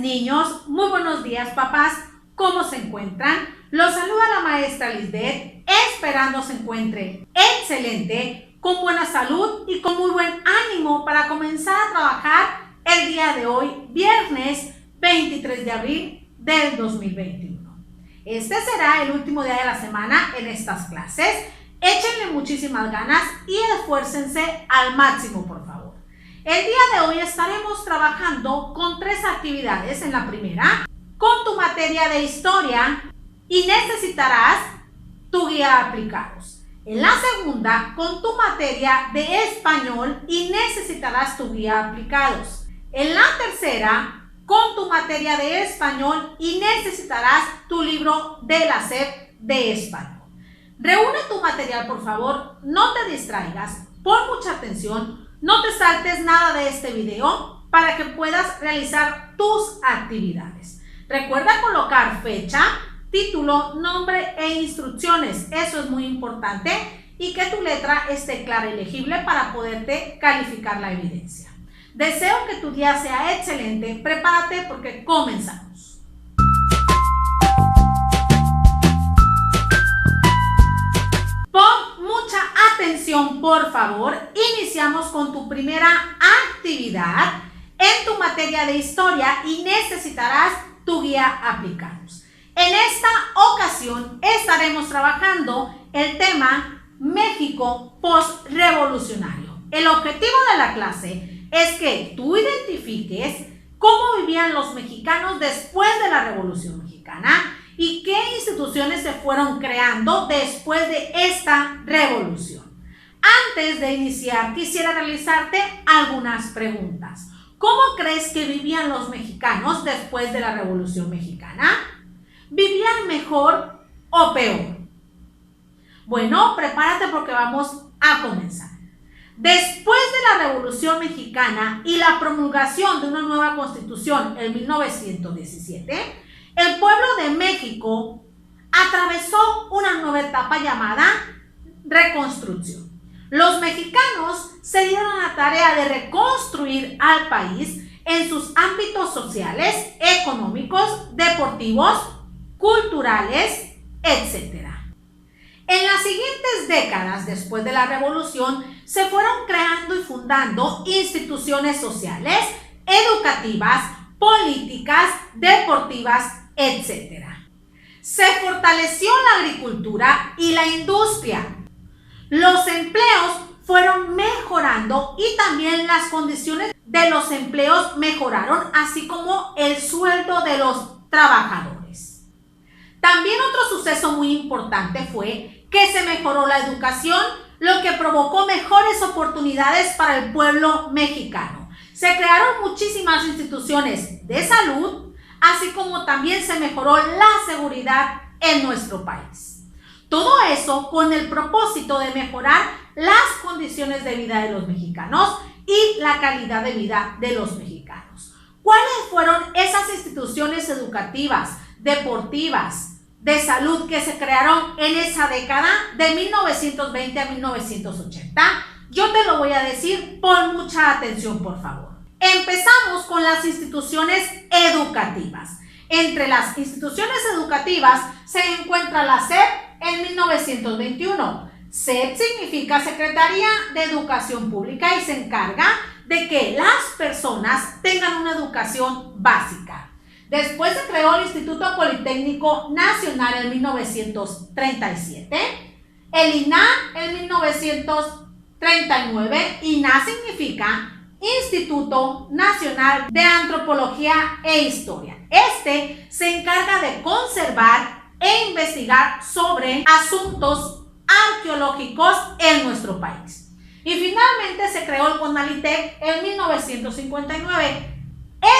Niños, muy buenos días, papás. ¿Cómo se encuentran? Los saluda la maestra Lisbeth, esperando se encuentren excelente, con buena salud y con muy buen ánimo para comenzar a trabajar el día de hoy, viernes 23 de abril del 2021. Este será el último día de la semana en estas clases. Échenle muchísimas ganas y esfuércense al máximo, por favor. El día de hoy estaremos trabajando con 3 actividades. En la primera, con tu materia de historia y necesitarás tu guía aplicados. En la segunda, con tu materia de español y necesitarás tu guía aplicados. En la tercera, con tu materia de español y necesitarás tu libro de la SEP de español. Reúne tu material, por favor, no te distraigas, pon mucha atención, no te saltes nada de este video para que puedas realizar tus actividades. Recuerda colocar fecha, título, nombre e instrucciones, eso es muy importante, y que tu letra esté clara y legible para poderte calificar la evidencia. Deseo que tu día sea excelente, prepárate porque comenzamos. Pon mucha atención, por favor. Iniciamos con tu primera actividad en tu materia de historia y necesitarás tu guía aplicados. En esta ocasión estaremos trabajando el tema México postrevolucionario. El objetivo de la clase es que tú identifiques cómo vivían los mexicanos después de la Revolución Mexicana y qué instituciones se fueron creando después de esta revolución. Antes de iniciar, quisiera realizarte algunas preguntas. ¿Cómo crees que vivían los mexicanos después de la Revolución Mexicana? ¿Vivían mejor o peor? Bueno, prepárate porque vamos a comenzar. Después de la Revolución Mexicana y la promulgación de una nueva Constitución en 1917, el pueblo de México atravesó una nueva etapa llamada reconstrucción. Los mexicanos se dieron a la tarea de reconstruir al país en sus ámbitos sociales, económicos, deportivos, culturales, etc. En las siguientes décadas después de la revolución se fueron creando y fundando instituciones sociales, educativas, políticas, deportivas, etc. Se fortaleció la agricultura y la industria. Los empleos fueron mejorando y también las condiciones de los empleos mejoraron, así como el sueldo de los trabajadores. También otro suceso muy importante fue que se mejoró la educación, lo que provocó mejores oportunidades para el pueblo mexicano. Se crearon muchísimas instituciones de salud, así como también se mejoró la seguridad en nuestro país. Todo eso con el propósito de mejorar las condiciones de vida de los mexicanos y la calidad de vida de los mexicanos. ¿Cuáles fueron esas instituciones educativas, deportivas, de salud que se crearon en esa década de 1920 a 1980? Yo te lo voy a decir, pon mucha atención, por favor. Empezamos con las instituciones educativas. Entre las instituciones educativas se encuentra la SEP en 1921. SEP significa Secretaría de Educación Pública y se encarga de que las personas tengan una educación básica. Después se creó el Instituto Politécnico Nacional en 1937, el INAH en 1939, INAH significa Instituto Nacional de Antropología e Historia. Este se encarga de conservar e investigar sobre asuntos arqueológicos en nuestro país. Y finalmente se creó el CONALITEC en 1959.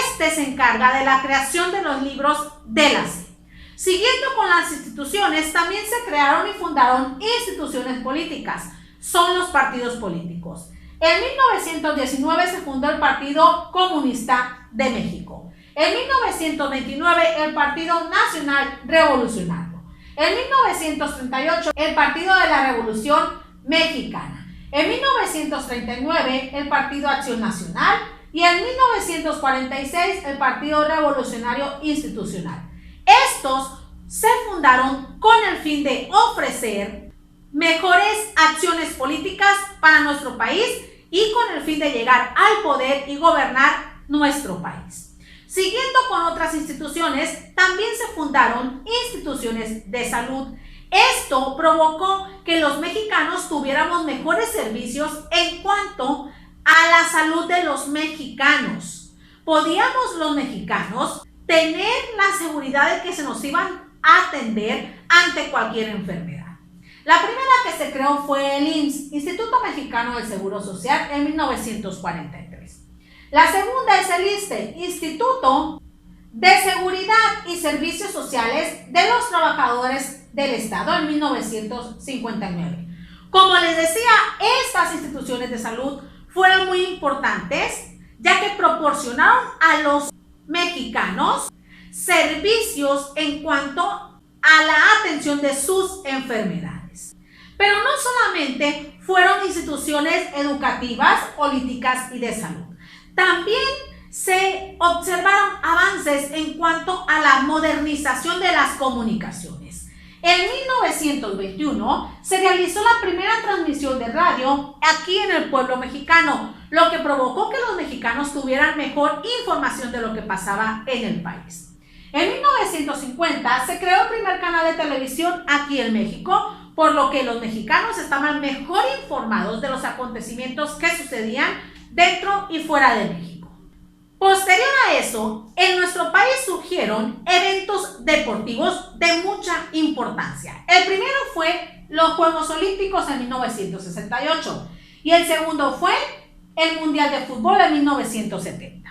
Este se encarga de la creación de los libros de la SEP. Siguiendo con las instituciones, también se crearon y fundaron instituciones políticas. Son los partidos políticos. En 1919 se fundó el Partido Comunista de México. En 1929 el Partido Nacional Revolucionario. En 1938 el Partido de la Revolución Mexicana. En 1939 el Partido Acción Nacional y en 1946 el Partido Revolucionario Institucional. Estos se fundaron con el fin de ofrecer mejores acciones políticas para nuestro país y con el fin de llegar al poder y gobernar nuestro país. Siguiendo con otras instituciones, también se fundaron instituciones de salud. Esto provocó que los mexicanos tuviéramos mejores servicios en cuanto a la salud de los mexicanos. Podíamos los mexicanos tener la seguridad de que se nos iban a atender ante cualquier enfermedad. La primera que se creó fue el IMSS, Instituto Mexicano del Seguro Social, en 1943. La segunda es el ISSSTE, Instituto de Seguridad y Servicios Sociales de los Trabajadores del Estado, en 1959. Como les decía, estas instituciones de salud fueron muy importantes, ya que proporcionaron a los mexicanos servicios en cuanto a la atención de sus enfermedades. Pero no solamente fueron instituciones educativas, políticas y de salud. También se observaron avances en cuanto a la modernización de las comunicaciones. En 1921 se realizó la primera transmisión de radio aquí en el pueblo mexicano, lo que provocó que los mexicanos tuvieran mejor información de lo que pasaba en el país. En 1950 se creó el primer canal de televisión aquí en México, por lo que los mexicanos estaban mejor informados de los acontecimientos que sucedían dentro y fuera de México. Posterior a eso, en nuestro país surgieron eventos deportivos de mucha importancia. El primero fue los Juegos Olímpicos en 1968 y el segundo fue el Mundial de Fútbol en 1970.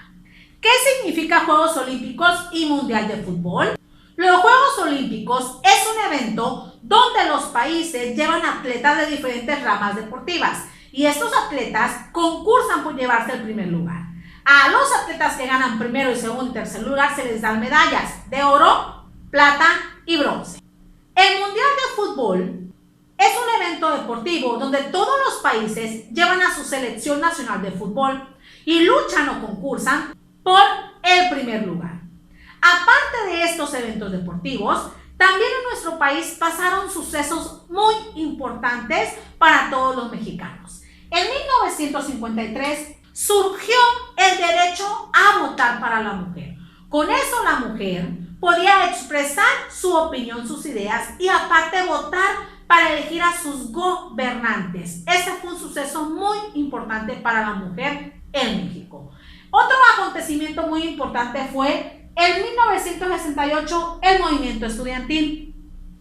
¿Qué significa Juegos Olímpicos y Mundial de Fútbol? Los Juegos Olímpicos es un evento donde los países llevan atletas de diferentes ramas deportivas y estos atletas concursan por llevarse el primer lugar. A los atletas que ganan primero y segundo y tercer lugar se les dan medallas de oro, plata y bronce. El Mundial de Fútbol es un evento deportivo donde todos los países llevan a su selección nacional de fútbol y luchan o concursan por el primer lugar. Aparte de estos eventos deportivos, también en nuestro país pasaron sucesos muy importantes para todos los mexicanos. En 1953 surgió el derecho a votar para la mujer. Con eso la mujer podía expresar su opinión, sus ideas y aparte votar para elegir a sus gobernantes. Este fue un suceso muy importante para la mujer en México. Otro acontecimiento muy importante fue en 1968 el movimiento estudiantil.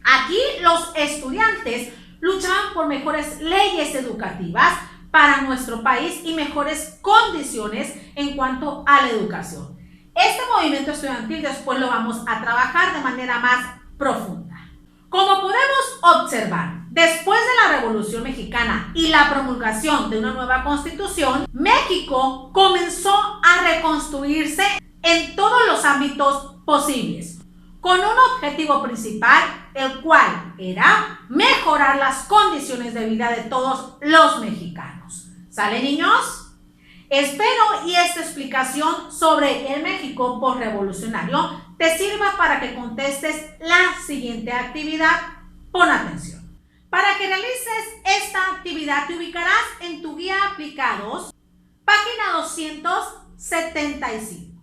Aquí los estudiantes luchaban por mejores leyes educativas para nuestro país y mejores condiciones en cuanto a la educación. Este movimiento estudiantil después lo vamos a trabajar de manera más profunda. Como podemos observar, después de la Revolución Mexicana y la promulgación de una nueva constitución, México comenzó a reconstruirse en todos los ámbitos posibles, con un objetivo principal, el cual era mejorar las condiciones de vida de todos los mexicanos. ¿Sale, niños? Espero y esta explicación sobre el México postrevolucionario te sirva para que contestes la siguiente actividad. Pon atención. Para que realices esta actividad te ubicarás en tu guía aplicados, página 275.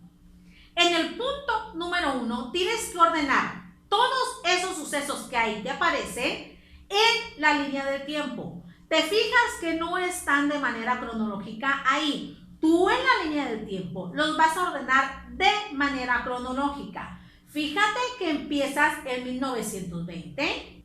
En el punto número 1 tienes que ordenar todos esos sucesos que ahí te aparecen en la línea del tiempo. Te fijas que no están de manera cronológica ahí. Tú en la línea del tiempo los vas a ordenar de manera cronológica. Fíjate que empiezas en 1920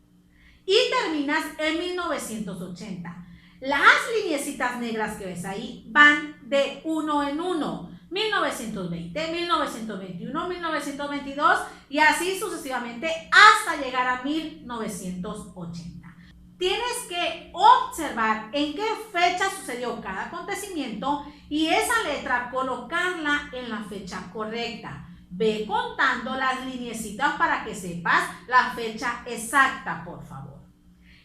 y terminas en 1980. Las lineecitas negras que ves ahí van de uno en uno. 1920, 1921, 1922 y así sucesivamente hasta llegar a 1980. Tienes que observar en qué fecha sucedió cada acontecimiento y esa letra colocarla en la fecha correcta. Ve contando las lineecitas para que sepas la fecha exacta, por favor.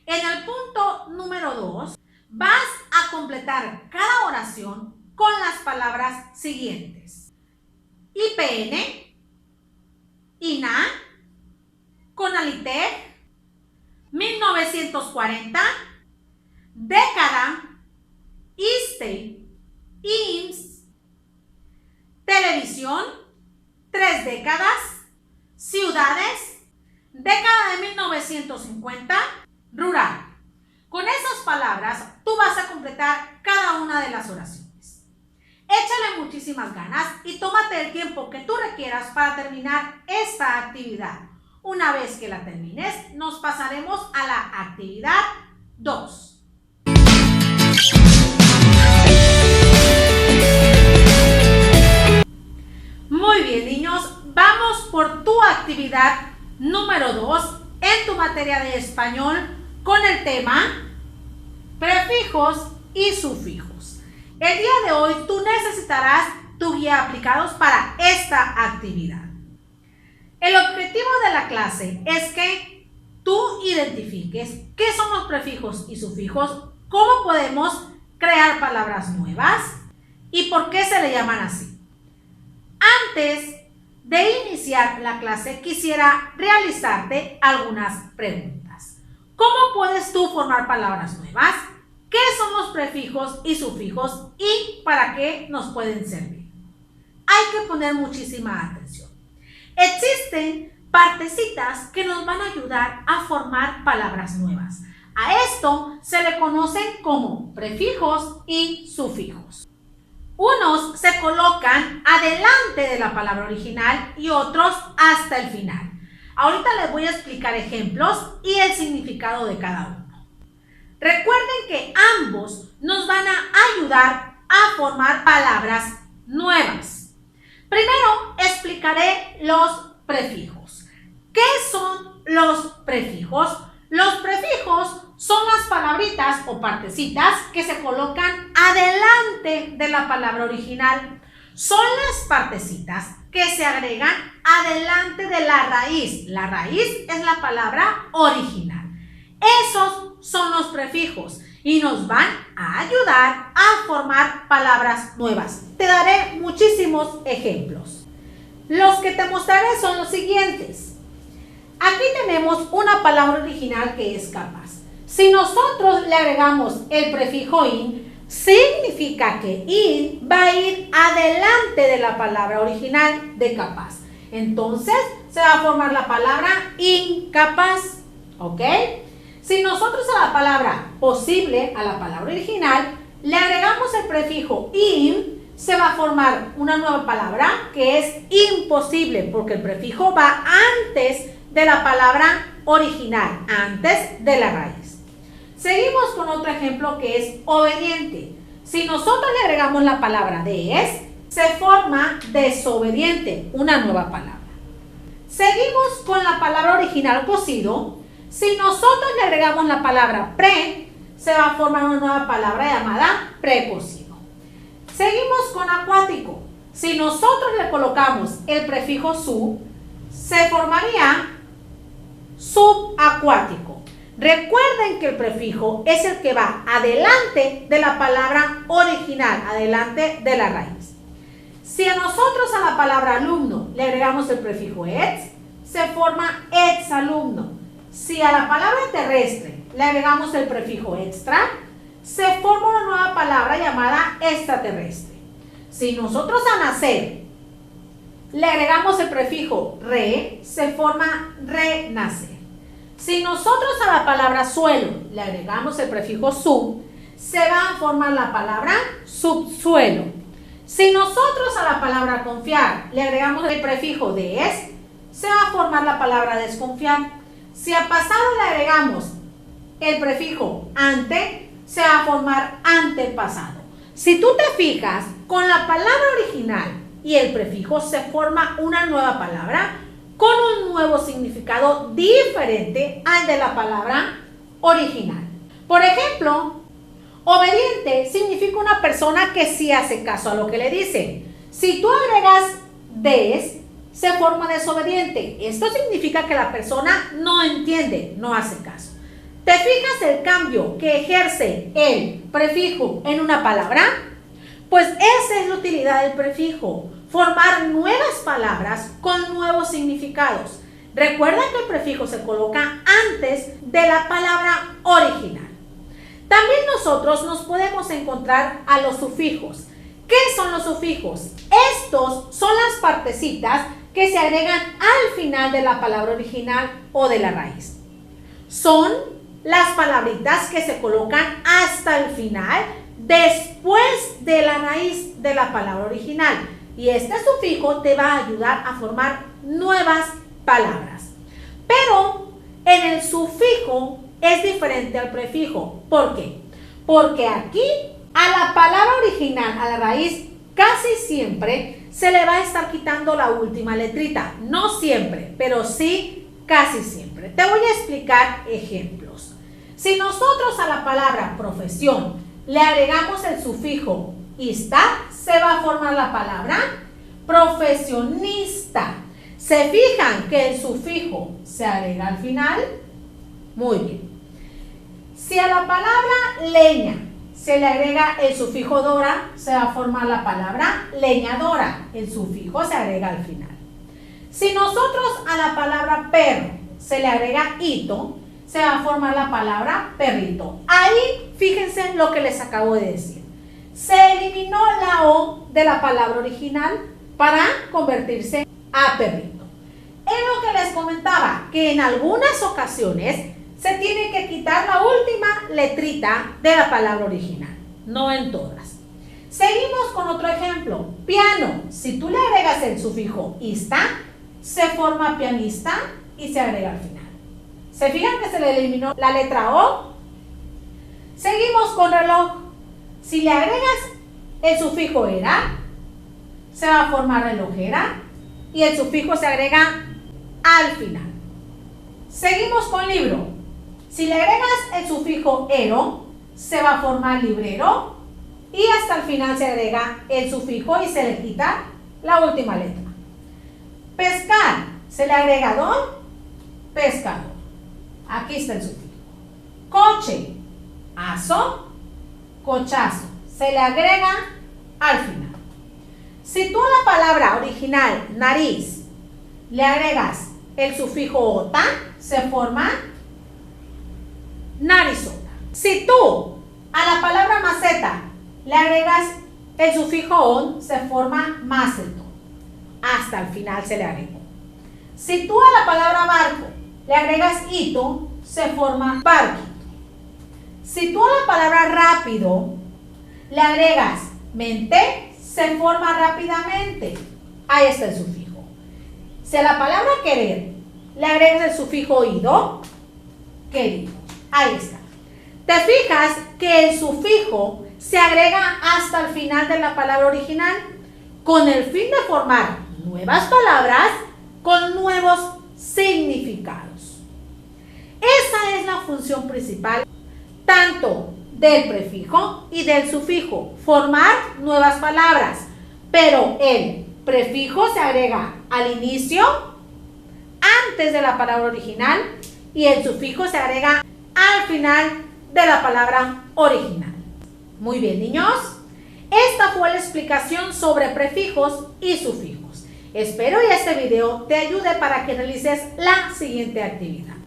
En el punto número 2 vas a completar cada oración con las palabras siguientes: IPN, INA, CONALITEG, 1940, década, ISSSTE, IMSS, televisión, 3 décadas, ciudades, década de 1950, rural. Con esas palabras tú vas a completar cada una de las oraciones. Échale muchísimas ganas y tómate el tiempo que tú requieras para terminar esta actividad. Una vez que la termines, nos pasaremos a la actividad 2. Muy bien, niños, vamos por tu actividad número 2 en tu materia de español con el tema prefijos y sufijos. El día de hoy tú necesitarás tu guía aplicados para esta actividad. El objetivo de la clase es que tú identifiques qué son los prefijos y sufijos, cómo podemos crear palabras nuevas y por qué se le llaman así. Antes de iniciar la clase, quisiera realizarte algunas preguntas. ¿Cómo puedes tú formar palabras nuevas? ¿Qué son los prefijos y sufijos y para qué nos pueden servir? Hay que poner muchísima atención. Existen partecitas que nos van a ayudar a formar palabras nuevas. A esto se le conocen como prefijos y sufijos. Unos se colocan adelante de la palabra original y otros hasta el final. Ahorita les voy a explicar ejemplos y el significado de cada uno. Recuerden que ambos nos van a ayudar a formar palabras nuevas. Primero explicaré los prefijos. ¿Qué son los prefijos? Los prefijos son las palabritas o partecitas que se colocan adelante de la palabra original. Son las partecitas que se agregan adelante de la raíz. La raíz es la palabra original. Esos son los prefijos y nos van a ayudar a formar palabras nuevas. Te daré muchísimos ejemplos. Los que te mostraré son los siguientes. Aquí tenemos una palabra original que es capaz. Si nosotros le agregamos el prefijo in, significa que in va a ir adelante de la palabra original de capaz. Entonces se va a formar la palabra incapaz. ¿Ok? Si nosotros a la palabra posible, a la palabra original, le agregamos el prefijo in, se va a formar una nueva palabra que es imposible, porque el prefijo va antes de la palabra original, antes de la raíz. Seguimos con otro ejemplo que es obediente. Si nosotros le agregamos la palabra des, se forma desobediente, una nueva palabra. Seguimos con la palabra original cocido. Si nosotros le agregamos la palabra pre, se va a formar una nueva palabra llamada precocido. Seguimos con acuático. Si nosotros le colocamos el prefijo sub, se formaría subacuático. Recuerden que el prefijo es el que va adelante de la palabra original, adelante de la raíz. Si a nosotros a la palabra alumno le agregamos el prefijo ex, se forma exalumno. Si a la palabra terrestre le agregamos el prefijo extra, se forma una nueva palabra llamada extraterrestre. Si nosotros a nacer le agregamos el prefijo re, se forma renacer. Si nosotros a la palabra suelo le agregamos el prefijo sub, se va a formar la palabra subsuelo. Si nosotros a la palabra confiar le agregamos el prefijo des, se va a formar la palabra desconfiar. Si a pasado le agregamos el prefijo ante, se va a formar antepasado. Si tú te fijas, con la palabra original y el prefijo se forma una nueva palabra con un nuevo significado diferente al de la palabra original. Por ejemplo, obediente significa una persona que sí hace caso a lo que le dicen. Si tú agregas des, se forma desobediente. Esto significa que la persona no entiende, no hace caso. ¿Te fijas el cambio que ejerce el prefijo en una palabra? Pues esa es la utilidad del prefijo, formar nuevas palabras con nuevos significados. Recuerda que el prefijo se coloca antes de la palabra original. También nosotros nos podemos encontrar a los sufijos. ¿Qué son los sufijos? Estos son las partecitas que se agregan al final de la palabra original o de la raíz. Son las palabritas que se colocan hasta el final, después de la raíz de la palabra original. Y este sufijo te va a ayudar a formar nuevas palabras. Pero en el sufijo es diferente al prefijo. ¿Por qué? Porque aquí a la palabra original, a la raíz, casi siempre se le va a estar quitando la última letrita. No siempre, pero sí casi siempre. Te voy a explicar ejemplos. Si nosotros a la palabra profesión le agregamos el sufijo ista, se va a formar la palabra profesionista. ¿Se fijan que el sufijo se agrega al final? Muy bien. Si a la palabra leña se le agrega el sufijo dora, se va a formar la palabra leñadora. El sufijo se agrega al final. Si nosotros a la palabra perro se le agrega ito, se va a formar la palabra perrito. Ahí, fíjense lo que les acabo de decir. Se eliminó la O de la palabra original para convertirse a perrito. Es lo que les comentaba, que en algunas ocasiones se tiene que quitar la última letrita de la palabra original, no en todas. Seguimos con otro ejemplo. Piano. Si tú le agregas el sufijo ista, se forma pianista y se agrega al final. ¿Se fijan que se le eliminó la letra O? Seguimos con reloj. Si le agregas el sufijo era, se va a formar relojera y el sufijo se agrega al final. Seguimos con libro. Si le agregas el sufijo ero, se va a formar librero y hasta el final se agrega el sufijo y se le quita la última letra. Pescar. Se le agrega don, pescador. Aquí está el sufijo. Coche. Aso, cochazo. Se le agrega al final. Si tú a la palabra original nariz le agregas el sufijo ota, se forma narizota. Si tú a la palabra maceta le agregas el sufijo on, se forma maceto. Hasta el final se le agregó. Si tú a la palabra barco le agregas ito, se forma barquito. Si tú a la palabra rápido le agregas mente, se forma rápidamente. Ahí está el sufijo. Si a la palabra querer le agregas el sufijo ido, querido. Ahí está. ¿Te fijas que el sufijo se agrega hasta el final de la palabra original con el fin de formar nuevas palabras con nuevos significados? Esa es la función principal tanto del prefijo y del sufijo, formar nuevas palabras, pero el prefijo se agrega al inicio, antes de la palabra original, y el sufijo se agrega al final de la palabra original. Muy bien, niños. Esta fue la explicación sobre prefijos y sufijos. Espero que este video te ayude para que realices la siguiente actividad.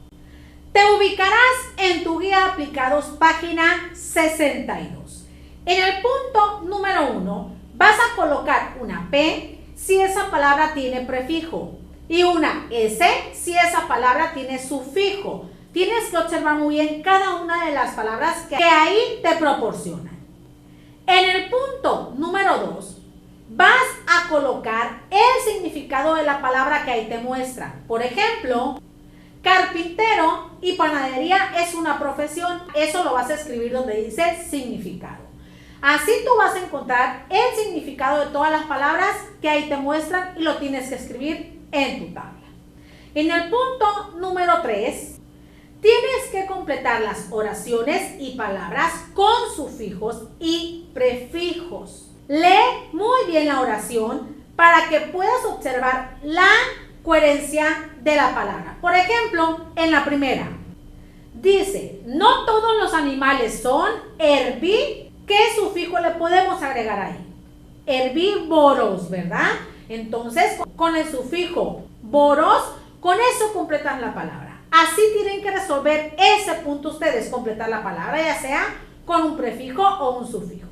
Te ubicarás en tu guía aplicados página 62. En el punto número 1 vas a colocar una P si esa palabra tiene prefijo y una S si esa palabra tiene sufijo. Tienes que observar muy bien cada una de las palabras que ahí te proporcionan. En el punto número 2 vas a colocar el significado de la palabra que ahí te muestra. Por ejemplo, carpintero y panadería es una profesión. Eso lo vas a escribir donde dice significado. Así tú vas a encontrar el significado de todas las palabras que ahí te muestran y lo tienes que escribir en tu tabla. En el punto número 3, tienes que completar las oraciones y palabras con sufijos y prefijos. Lee muy bien la oración para que puedas observar la coherencia de la palabra. Por ejemplo, en la primera, dice, no todos los animales son herbí. ¿Qué sufijo le podemos agregar ahí? herbívoros, ¿verdad? Entonces, con el sufijo voros, con eso completan la palabra. Así tienen que resolver ese punto ustedes, completar la palabra, ya sea con un prefijo o un sufijo.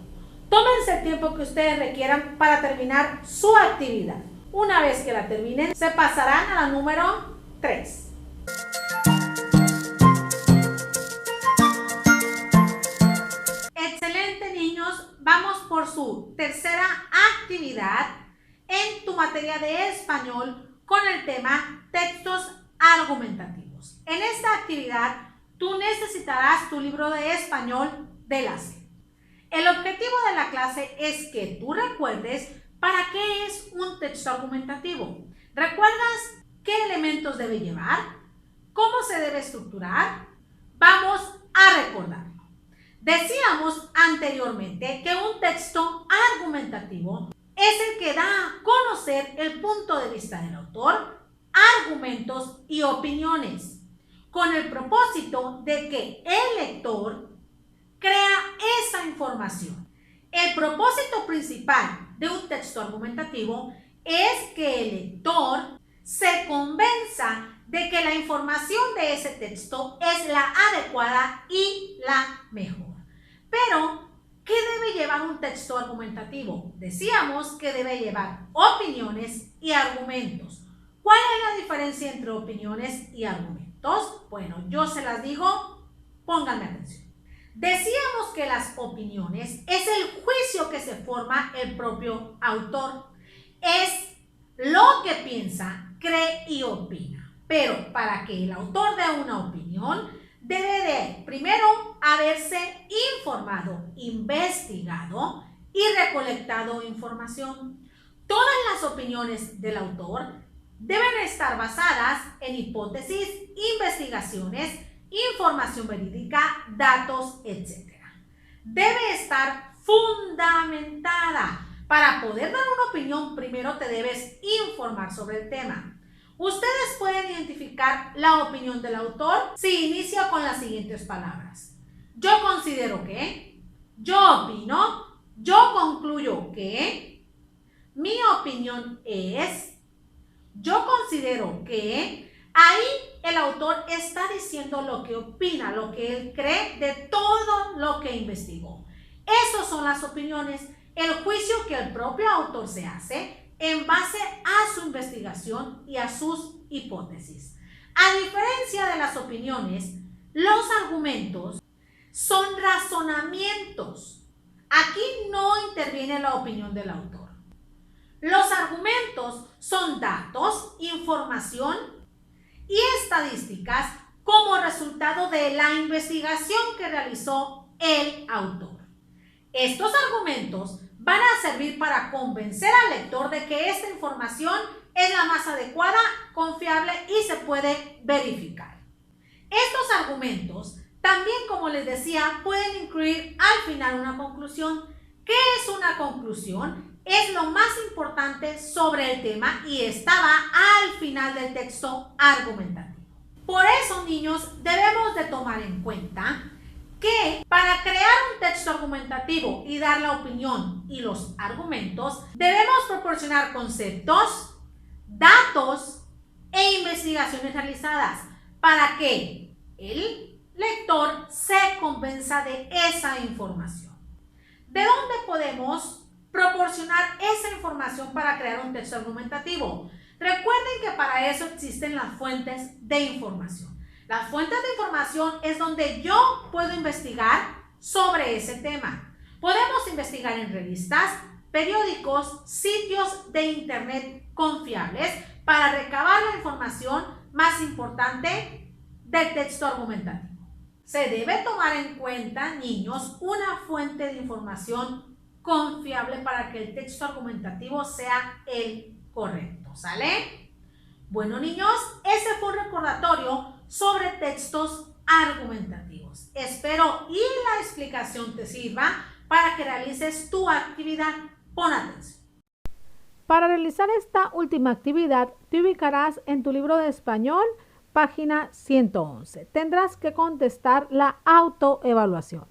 Tómense el tiempo que ustedes requieran para terminar su actividad. Una vez que la terminen, se pasarán a la número 3. Excelente, niños. Vamos por su tercera actividad en tu materia de español con el tema textos argumentativos. En esta actividad, tú necesitarás tu libro de español de la SEP. El objetivo de la clase es que tú recuerdes para qué es un texto argumentativo. ¿Recuerdas qué elementos debe llevar? ¿Cómo se debe estructurar? Vamos a recordarlo. Decíamos anteriormente que un texto argumentativo es el que da a conocer el punto de vista del autor, argumentos y opiniones, con el propósito de que el lector crea esa información. El propósito principal de un texto argumentativo es que el lector se convenza de que la información de ese texto es la adecuada y la mejor. Pero, ¿qué debe llevar un texto argumentativo? Decíamos que debe llevar opiniones y argumentos. ¿Cuál es la diferencia entre opiniones y argumentos? Bueno, yo se las digo, pónganme atención. Decíamos que las opiniones es el juicio que se forma el propio autor. Es lo que piensa, cree y opina. Pero para que el autor dé una opinión, debe de primero haberse informado, investigado y recolectado información. Todas las opiniones del autor deben estar basadas en hipótesis, investigaciones, información verídica, datos, etc. Debe estar fundamentada. Para poder dar una opinión, primero te debes informar sobre el tema. Ustedes pueden identificar la opinión del autor si inicia con las siguientes palabras. Yo considero que, yo opino, yo concluyo que, mi opinión es, yo considero que. Ahí el autor está diciendo lo que opina, lo que él cree de todo lo que investigó. Esas son las opiniones, el juicio que el propio autor se hace en base a su investigación y a sus hipótesis. A diferencia de las opiniones, los argumentos son razonamientos. Aquí no interviene la opinión del autor. Los argumentos son datos, información y estadísticas como resultado de la investigación que realizó el autor. Estos argumentos van a servir para convencer al lector de que esta información es la más adecuada, confiable y se puede verificar. Estos argumentos también, como les decía, pueden incluir al final una conclusión. ¿Qué es una conclusión? Es lo más importante sobre el tema y estaba al final del texto argumentativo. Por eso, niños, debemos de tomar en cuenta que para crear un texto argumentativo y dar la opinión y los argumentos, debemos proporcionar conceptos, datos e investigaciones realizadas para que el lector se convenza de esa información. ¿De dónde podemos proporcionar esa información para crear un texto argumentativo? Recuerden que para eso existen las fuentes de información. Las fuentes de información es donde yo puedo investigar sobre ese tema. Podemos investigar en revistas, periódicos, sitios de internet confiables para recabar la información más importante del texto argumentativo. Se debe tomar en cuenta, niños, una fuente de información confiable para que el texto argumentativo sea el correcto, ¿sale? Bueno, niños, ese fue un recordatorio sobre textos argumentativos. Espero y la explicación te sirva para que realices tu actividad. Pon atención. Para realizar esta última actividad, te ubicarás en tu libro de español, página 111. Tendrás que contestar la autoevaluación.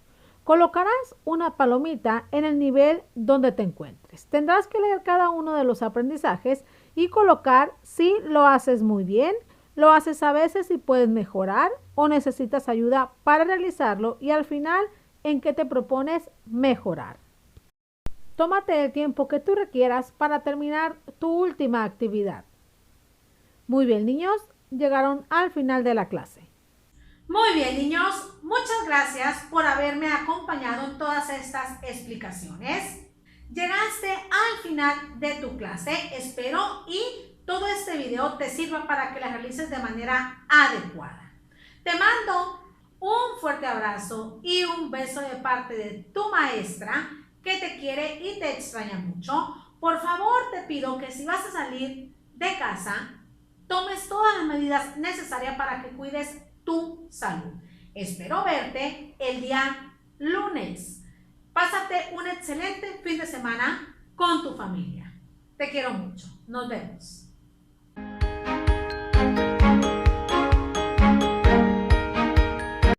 Colocarás una palomita en el nivel donde te encuentres. Tendrás que leer cada uno de los aprendizajes y colocar si lo haces muy bien, lo haces a veces y puedes mejorar o necesitas ayuda para realizarlo y al final en qué te propones mejorar. Tómate el tiempo que tú requieras para terminar tu última actividad. Muy bien, niños, llegaron al final de la clase. Muy bien, niños, muchas gracias por haberme acompañado en todas estas explicaciones. Llegaste al final de tu clase, espero y todo este video te sirva para que la realices de manera adecuada. Te mando un fuerte abrazo y un beso de parte de tu maestra que te quiere y te extraña mucho. Por favor, te pido que si vas a salir de casa, tomes todas las medidas necesarias para que cuides tu salud. Espero verte el día lunes. Pásate un excelente fin de semana con tu familia. Te quiero mucho. Nos vemos.